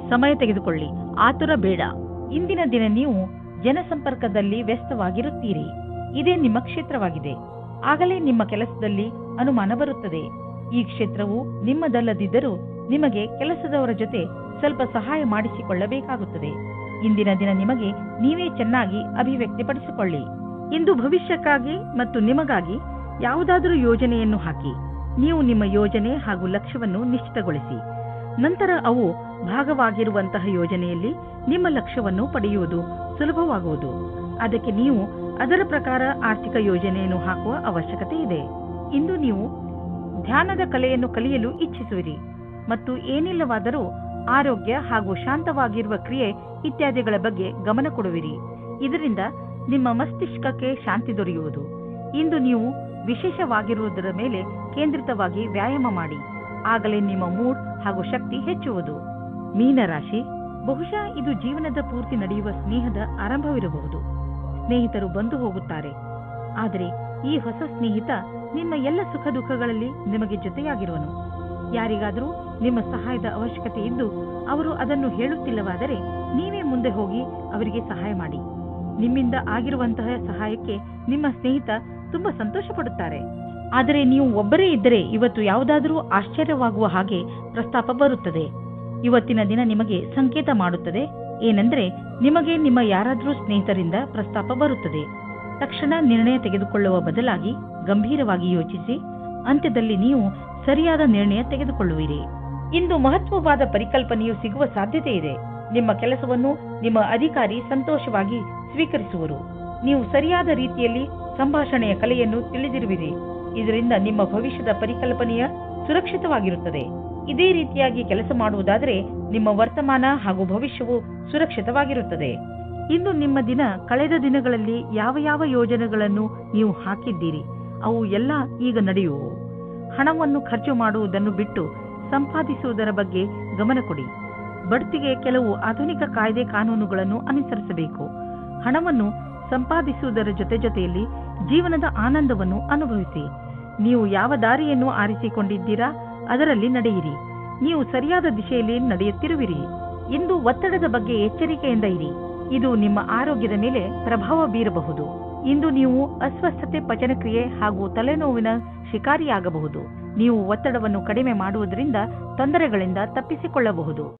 ಸಮಯ ತೆಗೆದುಕೊಳ್ಳಿ, ಆತುರ ಬೇಡ. ಇಂದಿನ ದಿನ ನೀವು ಜನಸಂಪರ್ಕದಲ್ಲಿ ವ್ಯಸ್ತವಾಗಿರುತ್ತೀರಿ. ಇದೇ ನಿಮ್ಮ ಕ್ಷೇತ್ರವಾಗಿದೆ. ಆಗಲೇ ನಿಮ್ಮ ಕೆಲಸದಲ್ಲಿ ಅನುಮಾನ ಬರುತ್ತದೆ. ಈ ಕ್ಷೇತ್ರವು ನಿಮ್ಮದಲ್ಲದಿದ್ದರೂ ನಿಮಗೆ ಕೆಲಸದವರ ಜೊತೆ ಸ್ವಲ್ಪ ಸಹಾಯ ಮಾಡಿಸಿಕೊಳ್ಳಬೇಕಾಗುತ್ತದೆ. ಇಂದಿನ ದಿನ ನಿಮಗೆ ನೀವೇ ಚೆನ್ನಾಗಿ ಅಭಿವ್ಯಕ್ತಿಪಡಿಸಿಕೊಳ್ಳಿ. ಇಂದು ಭವಿಷ್ಯಕ್ಕಾಗಿ ಮತ್ತು ನಿಮಗಾಗಿ ಯಾವುದಾದರೂ ಯೋಜನೆಯನ್ನು ಹಾಕಿ. ನೀವು ನಿಮ್ಮ ಯೋಜನೆ ಹಾಗೂ ಲಕ್ಷ್ಯವನ್ನು ನಿಶ್ಚಿತಗೊಳಿಸಿ. ನಂತರ ಅವು ಭಾಗವಾಗಿರುವಂತಹ ಯೋಜನೆಯಲ್ಲಿ ನಿಮ್ಮ ಲಕ್ಷ್ಯವನ್ನು ಪಡೆಯುವುದು ಸುಲಭವಾಗುವುದು. ಅದಕ್ಕೆ ನೀವು ಅದರ ಪ್ರಕಾರ ಆರ್ಥಿಕ ಯೋಜನೆಯನ್ನು ಹಾಕುವ ಅವಶ್ಯಕತೆ ಇದೆ. ಇಂದು ನೀವು ಧ್ಯಾನದ ಕಲೆಯನ್ನು ಕಲಿಯಲು ಇಚ್ಛಿಸುವಿರಿ ಮತ್ತು ಏನಿಲ್ಲವಾದರೂ ಆರೋಗ್ಯ ಹಾಗೂ ಶಾಂತವಾಗಿರುವ ಕ್ರಿಯೆ ಇತ್ಯಾದಿಗಳ ಬಗ್ಗೆ ಗಮನ ಕೊಡುವಿರಿ. ಇದರಿಂದ ನಿಮ್ಮ ಮಸ್ತಿಷ್ಕಕ್ಕೆ ಶಾಂತಿ ದೊರೆಯುವುದು. ಇಂದು ನೀವು ವಿಶೇಷವಾಗಿರುವುದರ ಮೇಲೆ ಕೇಂದ್ರಿತವಾಗಿ ವ್ಯಾಯಾಮ ಮಾಡಿ. ಆಗಲೇ ನಿಮ್ಮ ಮೂಡ್ ಹಾಗೂ ಶಕ್ತಿ ಹೆಚ್ಚುವುದು. ಮೀನರಾಶಿ, ಬಹುಶಃ ಇದು ಜೀವನದ ಪೂರ್ತಿ ನಡೆಯುವ ಸ್ನೇಹದ ಆರಂಭವಿರಬಹುದು. ಸ್ನೇಹಿತರು ಬಂದು ಹೋಗುತ್ತಾರೆ. ಆದರೆ ಈ ಹೊಸ ಸ್ನೇಹಿತ ನಿಮ್ಮ ಎಲ್ಲ ಸುಖ ದುಃಖಗಳಲ್ಲಿ ನಿಮಗೆ ಜೊತೆಯಾಗಿರುವನು. ಯಾರಿಗಾದರೂ ನಿಮ್ಮ ಸಹಾಯದ ಅವಶ್ಯಕತೆ ಇದ್ದು ಅವರು ಅದನ್ನು ಹೇಳುತ್ತಿಲ್ಲವಾದರೆ ನೀವೇ ಮುಂದೆ ಹೋಗಿ ಅವರಿಗೆ ಸಹಾಯ ಮಾಡಿ. ನಿಮ್ಮಿಂದ ಆಗಿರುವಂತಹ ಸಹಾಯಕ್ಕೆ ನಿಮ್ಮ ಸ್ನೇಹಿತ ತುಂಬಾ ಸಂತೋಷ ಪಡುತ್ತಾರೆ. ಆದರೆ ನೀವು ಒಬ್ಬರೇ ಇದ್ದರೆ ಇವತ್ತು ಯಾವುದಾದರೂ ಆಶ್ಚರ್ಯವಾಗುವ ಹಾಗೆ ಪ್ರಸ್ತಾಪ ಬರುತ್ತದೆ. ಇವತ್ತಿನ ದಿನ ನಿಮಗೆ ಸಂಕೇತ ಮಾಡುತ್ತದೆ. ಏನೆಂದರೆ ನಿಮಗೆ ನಿಮ್ಮ ಯಾರಾದರೂ ಸ್ನೇಹಿತರಿಂದ ಪ್ರಸ್ತಾಪ ಬರುತ್ತದೆ. ತಕ್ಷಣ ನಿರ್ಣಯ ತೆಗೆದುಕೊಳ್ಳುವ ಬದಲಾಗಿ ಗಂಭೀರವಾಗಿ ಯೋಚಿಸಿ ಅಂತ್ಯದಲ್ಲಿ ನೀವು ಸರಿಯಾದ ನಿರ್ಣಯ ತೆಗೆದುಕೊಳ್ಳುವಿರಿ. ಇಂದು ಮಹತ್ವವಾದ ಪರಿಕಲ್ಪನೆಯು ಸಿಗುವ ಸಾಧ್ಯತೆ ಇದೆ. ನಿಮ್ಮ ಕೆಲಸವನ್ನು ನಿಮ್ಮ ಅಧಿಕಾರಿ ಸಂತೋಷವಾಗಿ ಸ್ವೀಕರಿಸುವರು. ನೀವು ಸರಿಯಾದ ರೀತಿಯಲ್ಲಿ ಸಂಭಾಷಣೆಯ ಕಲೆಯನ್ನು ತಿಳಿದಿರುವಿರಿ. ಇದರಿಂದ ನಿಮ್ಮ ಭವಿಷ್ಯದ ಪರಿಕಲ್ಪನೆಯ ಸುರಕ್ಷಿತವಾಗಿರುತ್ತದೆ. ಇದೇ ರೀತಿಯಾಗಿ ಕೆಲಸ ಮಾಡುವುದಾದರೆ ನಿಮ್ಮ ವರ್ತಮಾನ ಹಾಗೂ ಭವಿಷ್ಯವು ಸುರಕ್ಷಿತವಾಗಿರುತ್ತದೆ. ಇಂದು ನಿಮ್ಮ ದಿನ ಕಳೆದ ದಿನಗಳಲ್ಲಿ ಯಾವ ಯಾವ ಯೋಜನೆಗಳನ್ನು ನೀವು ಹಾಕಿದ್ದೀರಿ ಅವು ಎಲ್ಲ ಈಗ ನಡೆಯುವು. ಹಣವನ್ನು ಖರ್ಚು ಮಾಡುವುದನ್ನು ಬಿಟ್ಟು ಸಂಪಾದಿಸುವುದರ ಬಗ್ಗೆ ಗಮನ ಕೊಡಿ. ಬಡ್ತಿಗೆ ಕೆಲವು ಆಧುನಿಕ ಕಾಯ್ದೆ ಕಾನೂನುಗಳನ್ನು ಅನುಸರಿಸಬೇಕು. ಹಣವನ್ನು ಸಂಪಾದಿಸುವುದರ ಜೊತೆಯಲ್ಲಿ ಜೀವನದ ಆನಂದವನ್ನು ಅನುಭವಿಸಿ. ನೀವು ಯಾವ ದಾರಿಯನ್ನು ಆರಿಸಿಕೊಂಡಿದ್ದೀರಾ ಅದರಲ್ಲಿ ನಡೆಯಿರಿ. ನೀವು ಸರಿಯಾದ ದಿಶೆಯಲ್ಲಿ ನಡೆಯುತ್ತಿರುವಿರಿ. ಇಂದು ಒತ್ತಡದ ಬಗ್ಗೆ ಎಚ್ಚರಿಕೆಯಿಂದ ಇರಿ. ಇದು ನಿಮ್ಮ ಆರೋಗ್ಯದ ಮೇಲೆ ಪ್ರಭಾವ ಬೀರಬಹುದು. ಇಂದು ನೀವು ಅಸ್ವಸ್ಥತೆ, ಪಚನಕ್ರಿಯೆ ಹಾಗೂ ತಲೆನೋವಿನ ಶಿಕಾರಿಯಾಗಬಹುದು. ನೀವು ಒತ್ತಡವನ್ನು ಕಡಿಮೆ ಮಾಡುವುದರಿಂದ ತೊಂದರೆಗಳಿಂದ ತಪ್ಪಿಸಿಕೊಳ್ಳಬಹುದು.